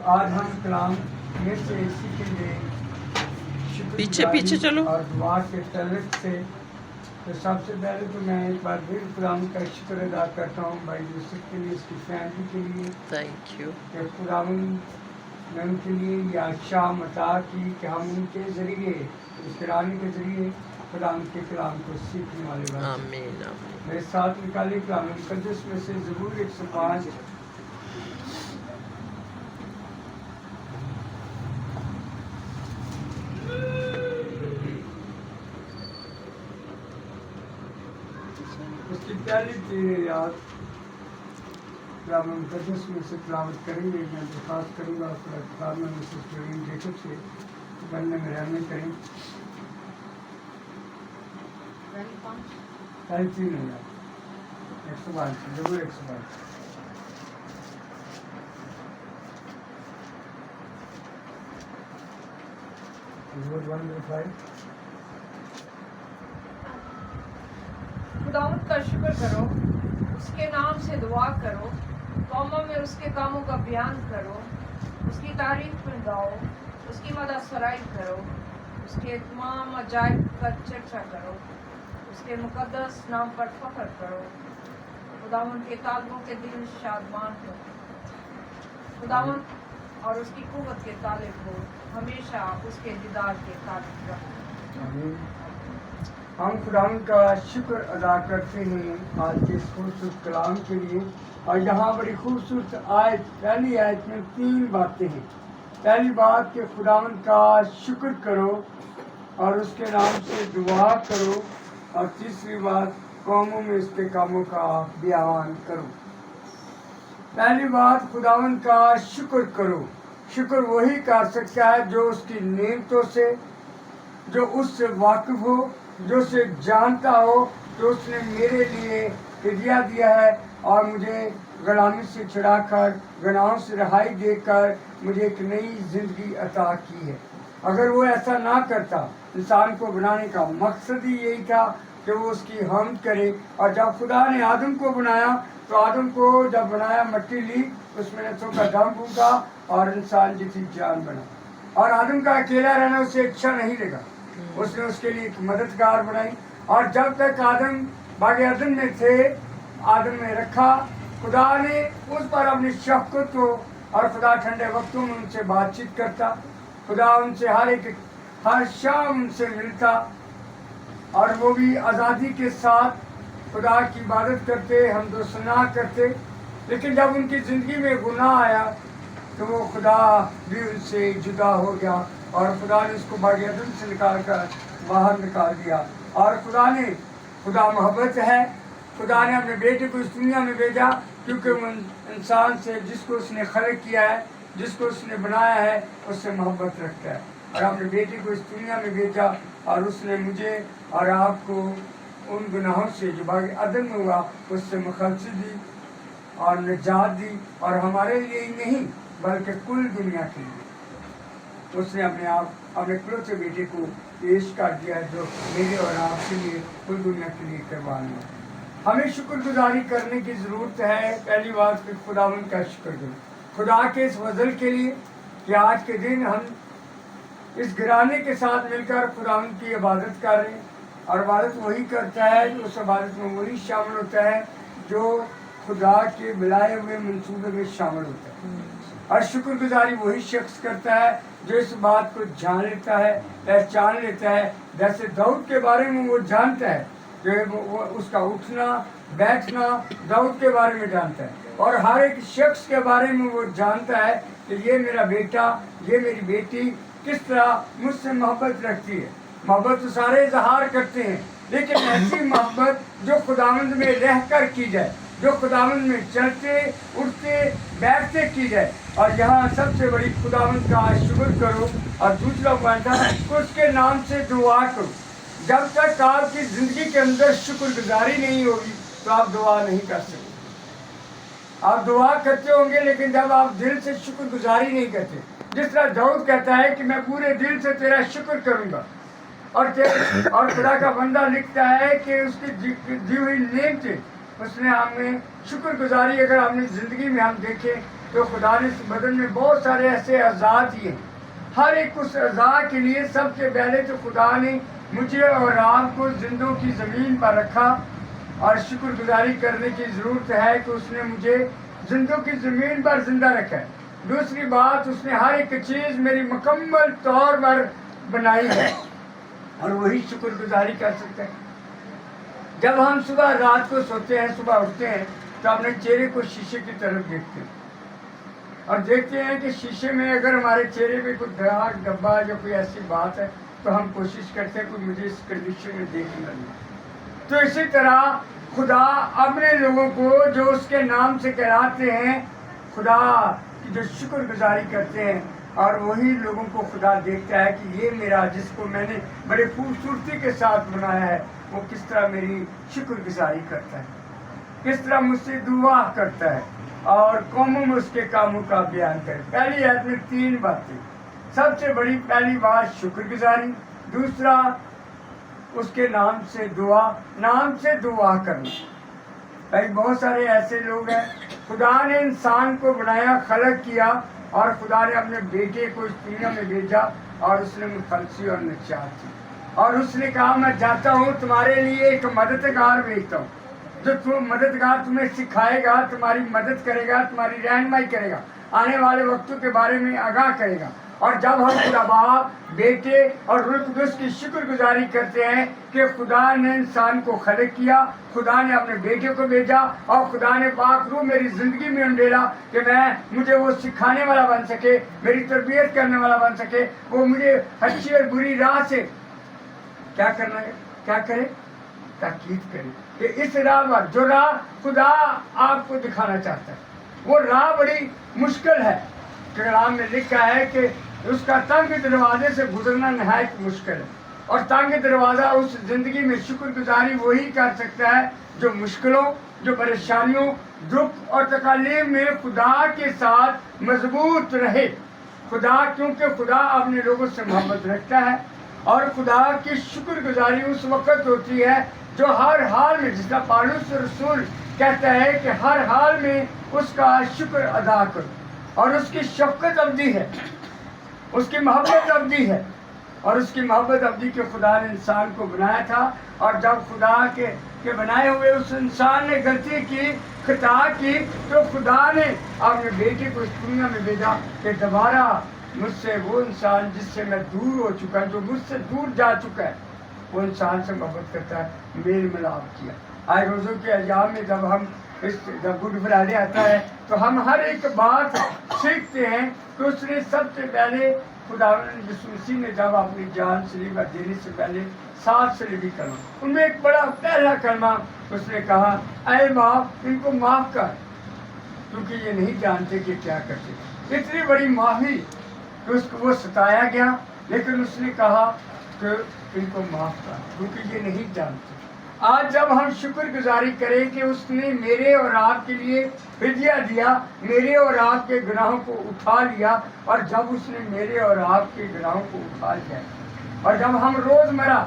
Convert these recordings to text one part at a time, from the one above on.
आज हम कलाम में से सीखेंगे पीछे चलो। और दुआ के तलक से। तो सबसे पहले तो मैं एक बार फिर खुदाम का शुक्र अदा करता हूँ भाई यूसुफ के लिए, इसकी फैमिली के लिए, थैंक यू। कि खुदाम ने उनके लिए या शाम अता की कि हम उनके ज़रिए, इस कुरान के ज़रिए खुदाम के कलाम को सीखने वाले बने। आमीन आमीन। मेरे साथ निकाले कलाम मुक़द्दस में से ज़बूर 105। उसकी पहली 3 याद कलाम मुक़द्दस में से तिलावत करेंगे। मैं दरख्वास्त करूँगा खुदा में मिसेस जरीन जेकब से बनने में रहने करें। पहली 3 याद 105 ज़बूर 105। ज़बूर 105। खुदावंद का शुक्र करो, उसके नाम से दुआ करो, कौमों में उसके कामों का बयान करो, उसकी तारीफ में गाओ, उसकी मदद सराई करो, उसके तमाम अजायब का चर्चा करो, उसके मुकद्दस नाम पर फख्र करो। खुदावंद के तालिबों के दिल शादमान हो, खुदावंद और उसकी कुव्वत के तालिब हो, हमेशा उसके दीदार के तालिब रहो। आमीन। हम खुदावंद का शुक्र अदा करते हैं आज के इस खूबसूरत कलाम के लिए। और यहाँ बड़ी खूबसूरत आयत, पहली आयत में 3 बातें हैं। पहली बात कि खुदावंद का शुक्र करो और उसके नाम से दुआ करो, और तीसरी बात कौमों में उसके कामों का बयान करो। पहली बात खुदावंद का शुक्र करो। शुक्र वही कर सकता है जो उसकी नेमतों से, जो उससे वाकिफ हो, जो उसे जानता हो, जो उसने मेरे लिए फिदिया दिया है और मुझे गुलामी से छुड़ाकर, गुनाहों से रहाई देकर मुझे एक नई ज़िंदगी अता की है। अगर वो ऐसा ना करता, इंसान को बनाने का मकसद ही यही था कि वो उसकी हमद करे। और जब खुदा ने आदम को बनाया तो आदम को जब बनाया, मट्टी ली, उसमें नसों का दम फूंका और इंसान जैसी जान बना। और आदम का अकेला रहना उसे अच्छा नहीं लगा, उसने उसके लिए एक मददगार बनाई। और जब तक आदम बागे अदन में थे, आदम में रखा, खुदा ने उस पर अपनी शफ़क़त को, और खुदा ठंडे वक्तों में उनसे बातचीत करता, खुदा उनसे हर शाम उनसे मिलता, और वो भी आज़ादी के साथ खुदा की इबादत करते, हमदोसना करते। लेकिन जब उनकी ज़िंदगी में गुनाह आया तो वो खुदा भी उनसे जुदा हो गया, और खुदा ने उसको बागे अदन से निकाल कर बाहर निकाल दिया। और खुदा मोहब्बत है। खुदा ने अपने बेटे को इस दुनिया में भेजा क्योंकि वो इंसान से, जिसको उसने खलक किया है, जिसको उसने बनाया है, उससे मोहब्बत रखता है। और अपने बेटे को इस दुनिया में भेजा, और उसने मुझे और आपको उन गुनाहों से जो बागे अदन में हुआ उससे मुखलसी दी और निजात दी। और हमारे लिए ही नहीं बल्कि कुल दुनिया के लिए उसने अपने इकलौते बेटे को पेश कर दिया, जो मेरे और आपके लिए, कुल दुनिया के लिए कुर्बान हुआ। हमें शुक्रगुजारी करने की ज़रूरत है। पहली बात कि खुदावंद का शुक्र करें, खुदा के इस फजल के लिए कि आज के दिन हम इस घराने के साथ मिलकर खुदावंद की इबादत कर रहे हैं। और इबादत वही करता है, उस इबादत में वही शामिल होता है जो खुदा के बुलाए हुए मंसूबे में शामिल होता है। और शुक्रगुजारी वही शख्स करता है जो इस बात को जान लेता है, पहचान लेता है। जैसे दाऊद के बारे में वो जानता है, जो वो उसका उठना बैठना दाऊद के बारे में जानता है। और हर एक शख्स के बारे में वो जानता है कि ये मेरा बेटा, ये मेरी बेटी किस तरह मुझसे मोहब्बत रखती है। मोहब्बत तो सारे इजहार करते हैं, लेकिन ऐसी मोहब्बत जो खुदावंद में रह कर की जाए, जो खुदावंद में चलते उठते बैठते की जाए। और यहाँ सबसे बड़ी खुदावंद का शुक्र करो, और दूसरा पॉइंट है कि उसके नाम से दुआ करो। जब तक आपकी ज़िंदगी के अंदर शुक्रगुजारी नहीं होगी तो आप दुआ नहीं कर सकते। आप दुआ करते होंगे, लेकिन जब आप दिल से शुक्रगुजारी नहीं करते, जिस तरह दाऊद कहता है कि मैं पूरे दिल से तेरा शुक्र करूँगा, और खुदा का बंदा लिखता है कि उसकी दी हुई नेमतें उसने हमें शुक्रगुजारी, अगर अपनी ज़िंदगी में हम देखें تو خدا نے اس بدن میں بہت سارے ایسے اعضاء دیے، ہر ایک اس اعضاء کے لیے سب سے پہلے تو خدا نے مجھے اور آپ کو زندوں کی زمین پر رکھا، اور شکر گزاری کرنے کی ضرورت ہے کہ اس نے مجھے زندوں کی زمین پر زندہ رکھا ہے۔ دوسری بات، اس نے ہر ایک چیز میری مکمل طور پر بنائی ہے، اور وہی شکر گزاری کر سکتے ہیں۔ جب ہم صبح رات کو سوتے ہیں، صبح اٹھتے ہیں تو اپنے چہرے کو شیشے کی طرف دیکھتے ہیں، اور دیکھتے ہیں کہ شیشے میں اگر ہمارے چہرے پہ کوئی داغ دھبا یا کوئی ایسی بات ہے تو ہم کوشش کرتے ہیں کہ مجھے اس کنڈیشن میں دیکھنا نہیں۔ تو اسی طرح خدا اپنے لوگوں کو جو اس کے نام سے کہلاتے ہیں، خدا کی جو شکر گزاری کرتے ہیں، اور وہی لوگوں کو خدا دیکھتا ہے کہ یہ میرا جس کو میں نے بڑے خوبصورتی کے ساتھ بنایا ہے وہ کس طرح میری شکر گزاری کرتا ہے، کس طرح مجھ سے دعا کرتا ہے اور قوموں میں اس کے کاموں کا بیان کرے۔ پہلی آیت میں 3 باتیں، سب سے بڑی پہلی بات شکر گزاری، دوسرا اس کے نام سے دعا کرنا۔ بھائی بہت سارے ایسے لوگ ہیں، خدا نے انسان کو بنایا، خلق کیا، اور خدا نے اپنے بیٹے کو اس دنیا میں بھیجا، اور اس نے مفلسی اور نجات دی، اور اس نے کہا میں جاتا ہوں تمہارے لیے ایک مددگار بھیجتا ہوں، جو مددگار تمہیں سکھائے گا، تمہاری مدد کرے گا، تمہاری رہنمائی کرے گا، آنے والے وقتوں کے بارے میں آگاہ کرے گا۔ اور جب ہم خدا باپ، بیٹے اور روح القدس کی شکر گزاری کرتے ہیں کہ خدا نے انسان کو خلق کیا، خدا نے اپنے بیٹے کو بھیجا، اور خدا نے پاک روح میری زندگی میں انڈیلا کہ مجھے وہ سکھانے والا بن سکے، میری تربیت کرنے والا بن سکے، وہ مجھے اچھی اور بری راہ سے کیا کرے، تاکید کرے کہ اس راہ پر جو راہ خدا آپ کو دکھانا چاہتا ہے، وہ راہ بڑی مشکل ہے۔ کلام میں لکھا ہے کہ اس کا تنگ دروازے سے گزرنا نہایت مشکل ہے، اور تنگ دروازہ اس زندگی میں شکر گزاری وہی کر سکتا ہے جو مشکلوں، جو پریشانیوں، دکھ اور تکالیف میں خدا کے ساتھ مضبوط رہے۔ کیونکہ خدا اپنے لوگوں سے محبت رکھتا ہے، اور خدا کی شکر گزاری اس وقت ہوتی ہے جو ہر حال میں، جس کا پالوس رسول کہتا ہے کہ ہر حال میں اس کا شکر ادا کرو، اور اس کی شفقت ابدی ہے، اس کی محبت ابدی ہے، اور اس کی محبت ابدی کے خدا نے انسان کو بنایا تھا، اور جب خدا کے بنائے ہوئے اس انسان نے غلطی کی، خطا کی، تو خدا نے اپنے بیٹے کو اس دنیا میں بھیجا کہ دوبارہ مجھ سے وہ انسان جس سے میں دور ہو چکا، جو مجھ سے دور جا چکا ہے، وہ انسان سے محبت کرتا ہے، میل ملاپ کیا۔ آج روزوں کے ایام میں جب گڈ فرائیڈے آتا ہے تو ہم ہر ایک بات سیکھتے ہیں کہ اس نے سب سے پہلے خدا یسوع مسیح نے جب اپنی جان سلیبہ دینے سے پہلے 7 سلیبی کلمہ، ان میں ایک بڑا پہلا کلمہ اس نے کہا، اے باپ ان کو معاف کر کیونکہ یہ نہیں جانتے کہ کیا کرتے۔ اتنی بڑی معافی کہ اس کو وہ ستایا گیا، لیکن اس نے کہا کہ ان کو معاف کر کیونکہ یہ نہیں جانتے۔ آج جب ہم شکر گزاری کریں کہ اس نے میرے اور آپ کے لیے فدیہ دیا، میرے اور آپ کے گناہوں کو اٹھا لیا، اور جب اس نے میرے اور آپ کے گناہوں کو اٹھا لیا، اور جب ہم روزمرہ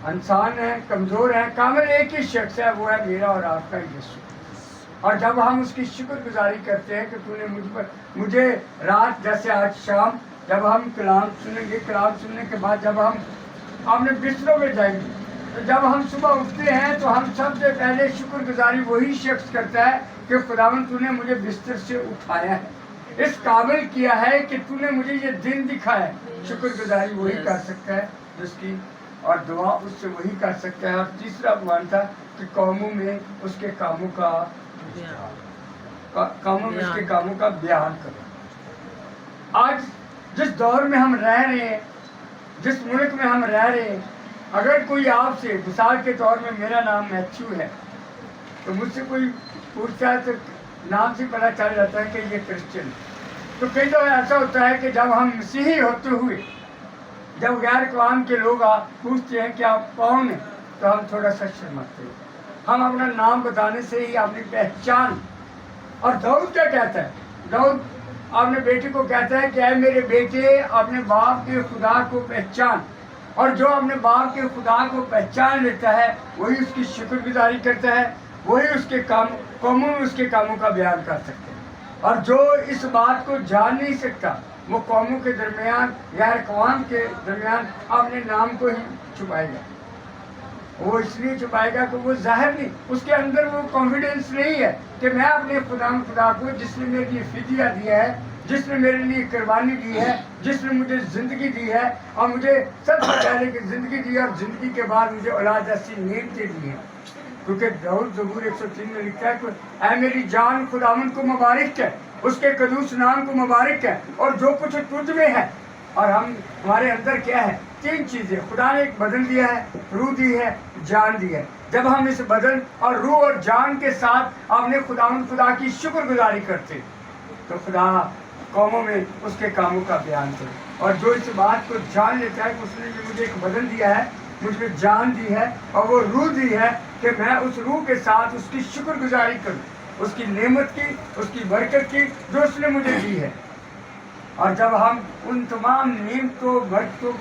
انسان ہیں، کمزور ہیں، کامل ایک ہی شخص ہے، وہ ہے میرا اور آپ کا یسوع، اور جب ہم اس کی شکر گزاری کرتے ہیں کہ تو نے مجھے رات جیسے آج شام جب ہم کلام سنیں گے، کلام سننے کے بعد جب ہم اپنے بستروں میں جائیں گے، تو جب ہم صبح اٹھتے ہیں تو ہم سب سے پہلے شکر گزاری وہی شخص کرتا ہے کہ خداوند تو نے مجھے بستر سے اٹھایا ہے، اس قابل کیا ہے کہ تو نے مجھے یہ دن دکھایا ہے۔ شکر گزاری وہی کر سکتا ہے جس کی، اور دعا اس سے وہی کر سکتا ہے۔ اور تیسرا پوائنٹ تھا کہ قوموں میں اس کے کاموں کا بیان کرو۔ آج جس دور میں ہم رہ رہے ہیں، جس ملک میں ہم رہ رہے ہیں، اگر کوئی آپ سے مثال کے طور میں میرا نام میتھیو ہے تو مجھ سے کوئی پوچھتا ہے تو نام سے پتہ چل جاتا ہے کہ یہ کرسچن ہے۔ تو کئی دفعہ ایسا ہوتا ہے کہ جب ہم مسیحی ہوتے ہوئے جب غیر اقوام کے لوگ پوچھتے ہیں کہ آپ کون ہیں تو ہم تھوڑا سا شرماتے ہیں، ہم اپنا نام بتانے سے ہی اپنی پہچان۔ اور داؤد کیا کہتا ہے؟ داؤد اپنے بیٹے کو کہتا ہے کہ اے میرے بیٹے اپنے باپ کے خدا کو پہچان، اور جو اپنے باپ کے خدا کو پہچان لیتا ہے وہی اس کی شکر گزاری کرتا ہے، وہی اس کے قوموں میں اس کے کاموں کا بیان کر سکتے ہیں۔ और जो इस बात को जान नहीं सकता वो कौमों के दरमियान, गैर कौम के दरमियान अपने नाम को ही छुपाएगा। वो इसलिए छुपाएगा कि वो जाहिर नहीं, उसके अंदर वो कॉन्फिडेंस नहीं है कि मैं अपने खुदा को, जिसने मेरे लिए फिदिया दिया है, जिसने मेरे लिए कुर्बानी दी है, जिसने मुझे ज़िंदगी दी है और मुझे सबसे पहले की ज़िंदगी दी है और ज़िंदगी के बाद मुझे औलाद ऐसी नेमतें दी हैं। क्योंकि दाऊद ज़बूर 103 में लिखता है कि ऐ मेरी जान खुदावंद को मुबारक है, उसके कदूस नाम को मुबारक है और जो कुछ तुझ में है। और हम हमारे अंदर क्या है? 3 चीज़ें। खुदा ने एक बदन दिया है, रूह दी है, जान दी है। जब हम इस बदन और रूह और जान के साथ अपने खुदा की शुक्रगुजारी करते तो खुदा कौमों में उसके कामों का बयान करे। और जो इस बात को जान लेता है कि उसने जो मुझे एक बदन दिया है, मुझे जान दी है और वो रूह दी है कि मैं उस रूह के साथ उसकी शुक्रगुजारी करूं, उसकी नेमत की, उसकी बरकत की जो उसने मुझे दी है। और जब हम उन तमाम नेमतों बरकतों को